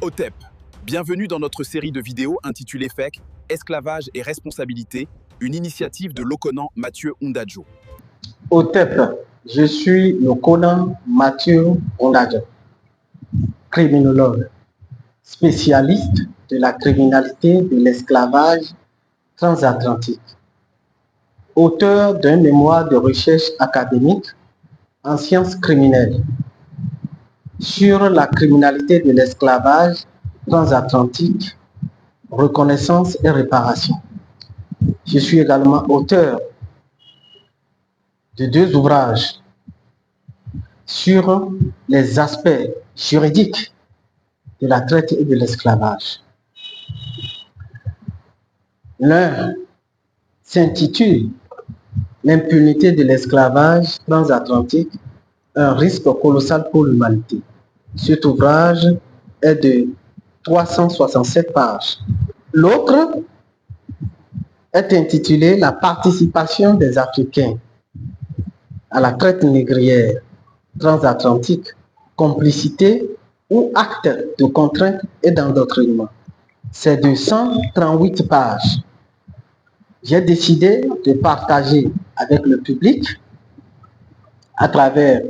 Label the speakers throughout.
Speaker 1: OTEP, bienvenue dans notre série de vidéos intitulée FEC, Esclavage et responsabilité, une initiative de l'Okonan Mathieu Ondadjo.
Speaker 2: OTEP, je suis l'Okonan Mathieu Ondadjo, criminologue, spécialiste de la criminalité de l'esclavage transatlantique, auteur d'un mémoire de recherche académique en sciences criminelles sur la criminalité de l'esclavage transatlantique, reconnaissance et réparation. Je suis également auteur de 2 ouvrages sur les aspects juridiques de la traite et de l'esclavage. L'un s'intitule L'impunité de l'esclavage transatlantique, un risque colossal pour l'humanité. Cet ouvrage est de 367 pages. L'autre est intitulé La participation des Africains à la traite négrière transatlantique, complicité ou acte de contrainte et d'endoctrinement. C'est de 138 pages. J'ai décidé de partager avec le public à travers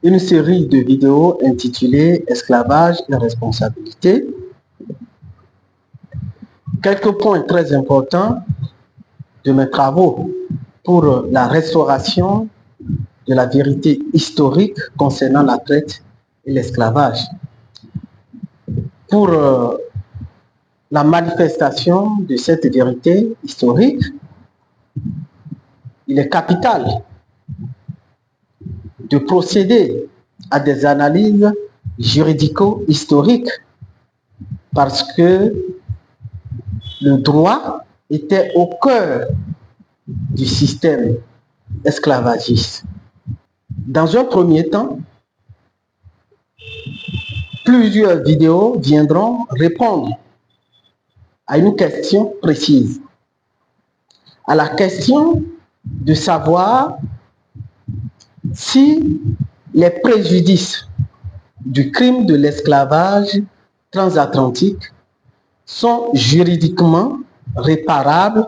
Speaker 2: une série de vidéos intitulées Esclavage et responsabilité. Quelques points très importants de mes travaux pour la restauration de la vérité historique concernant la traite et l'esclavage. Pour la manifestation de cette vérité historique, il est capital de procéder à des analyses juridico-historiques parce que le droit était au cœur du système esclavagiste. Dans un premier temps, plusieurs vidéos viendront répondre à une question précise, à la question de savoir si les préjudices du crime de l'esclavage transatlantique sont juridiquement réparables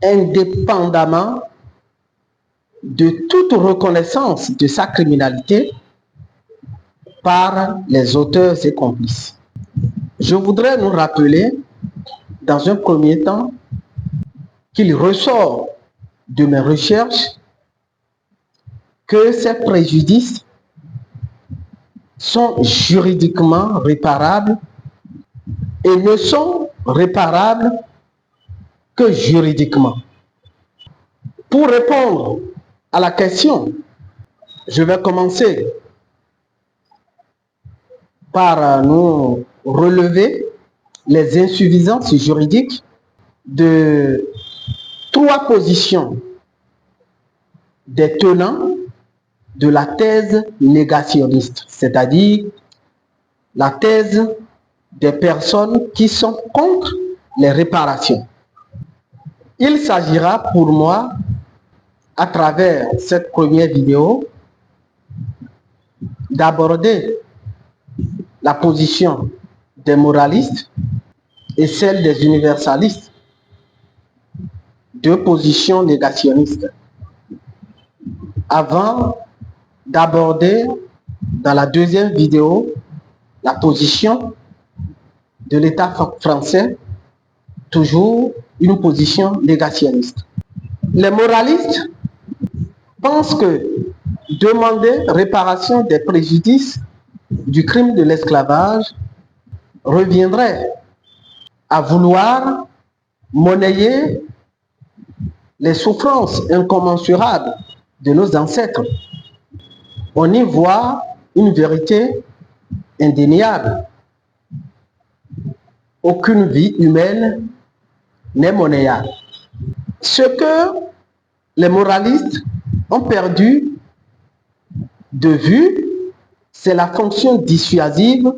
Speaker 2: indépendamment de toute reconnaissance de sa criminalité par les auteurs et complices. Je voudrais nous rappeler, dans un premier temps, qu'il ressort de mes recherches que ces préjudices sont juridiquement réparables et ne sont réparables que juridiquement. Pour répondre à la question, je vais commencer par nous relever les insuffisances juridiques de 3 positions des tenants de la thèse négationniste, c'est-à-dire la thèse des personnes qui sont contre les réparations. Il s'agira pour moi, à travers cette première vidéo, d'aborder la position des moralistes et celle des universalistes, 2 positions négationnistes, avant d'aborder dans la deuxième vidéo la position de l'État français, toujours une position négationniste. Les moralistes pensent que demander réparation des préjudices du crime de l'esclavage reviendrait à vouloir monnayer les souffrances incommensurables de nos ancêtres. On y voit une vérité indéniable. Aucune vie humaine n'est monnayable. Ce que les moralistes ont perdu de vue, c'est la fonction dissuasive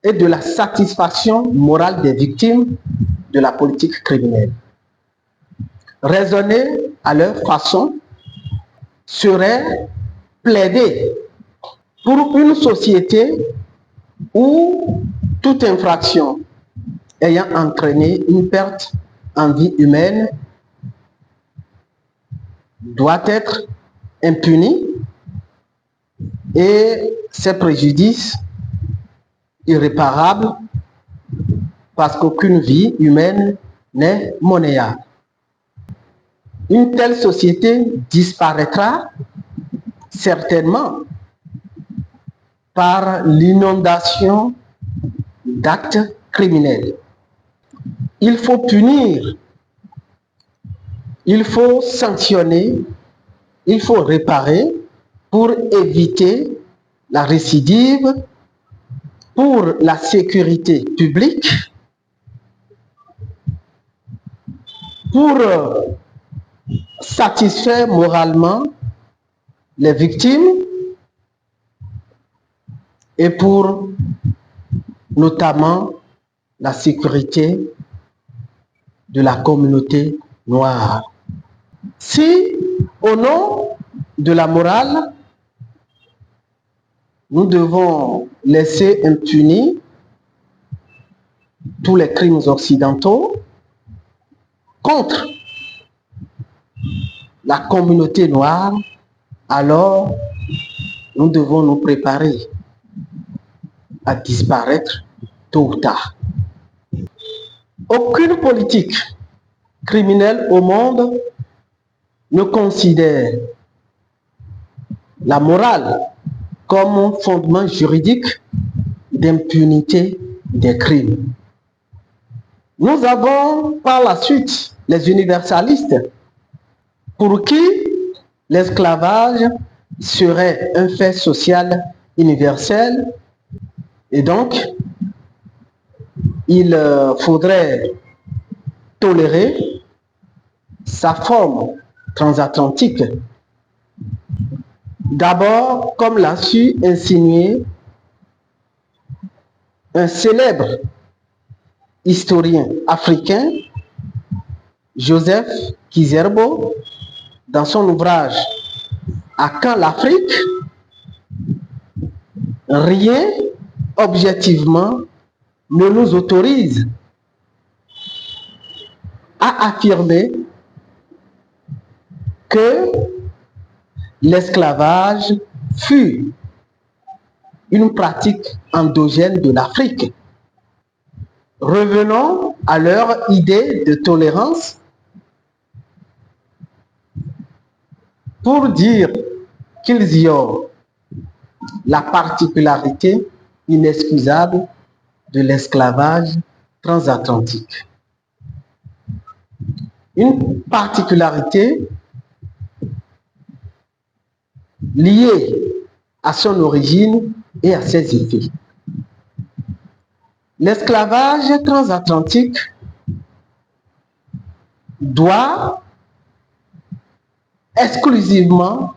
Speaker 2: et de la satisfaction morale des victimes de la politique criminelle. Raisonner à leur façon serait plaider pour une société ou toute infraction ayant entraîné une perte en vie humaine doit être impunie et ces préjudices irréparables parce qu'aucune vie humaine n'est monnayable. Une telle société disparaîtra certainement par l'inondation d'actes criminels. Il faut punir, il faut sanctionner, il faut réparer pour éviter la récidive, pour la sécurité publique, pour satisfaire moralement les victimes et pour notamment la sécurité de la communauté noire. Si, au nom de la morale, nous devons laisser impunis tous les crimes occidentaux contre la communauté noire, alors nous devons nous préparer à disparaître tôt ou tard. Aucune politique criminelle au monde ne considère la morale comme fondement juridique d'impunité des crimes. Nous avons par la suite les universalistes pour qui l'esclavage serait un fait social universel et donc il faudrait tolérer sa forme transatlantique. D'abord, comme l'a su insinuer un célèbre historien africain, Joseph Kizerbo, dans son ouvrage « À quand l'Afrique ?», rien objectivement ne nous autorise à affirmer que l'esclavage fut une pratique endogène de l'Afrique. Revenons à leur idée de tolérance pour dire qu'ils ignorent la particularité inexcusable de l'esclavage transatlantique. Une particularité liée à son origine et à ses effets. L'esclavage transatlantique doit exclusivement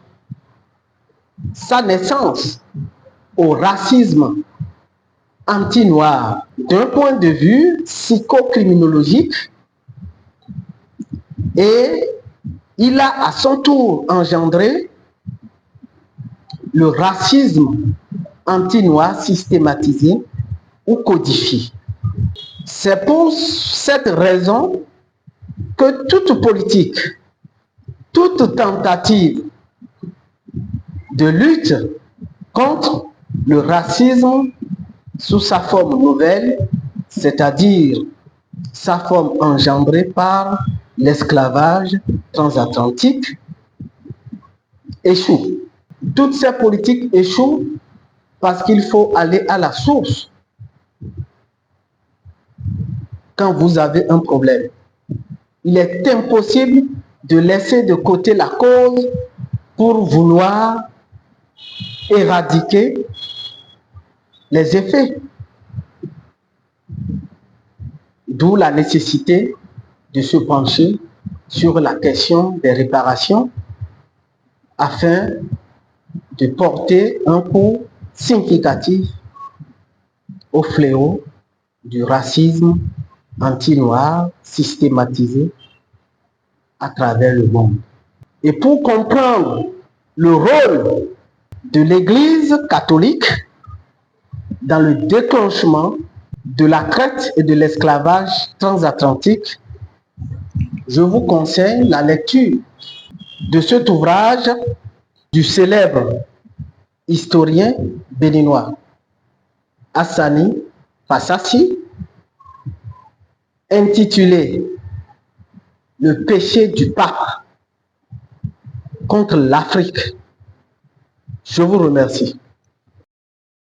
Speaker 2: sa naissance au racisme anti-noir d'un point de vue psychocriminologique et il a à son tour engendré le racisme anti-noir systématisé ou codifié. C'est pour cette raison que toute politique, toute tentative de lutte contre le racisme sous sa forme nouvelle, c'est-à-dire sa forme engendrée par l'esclavage transatlantique, échoue. Toutes ces politiques échouent parce qu'il faut aller à la source quand vous avez un problème. Il est impossible de laisser de côté la cause pour vouloir éradiquer les effets. D'où la nécessité de se pencher sur la question des réparations afin de porter un coup significatif au fléau du racisme anti-noir systématisé à travers le monde. Et pour comprendre le rôle de l'Église catholique dans le déclenchement de la traite et de l'esclavage transatlantique, je vous conseille la lecture de cet ouvrage du célèbre historien béninois Hassani Passassi, intitulé Le péché du pape contre l'Afrique. Je vous remercie.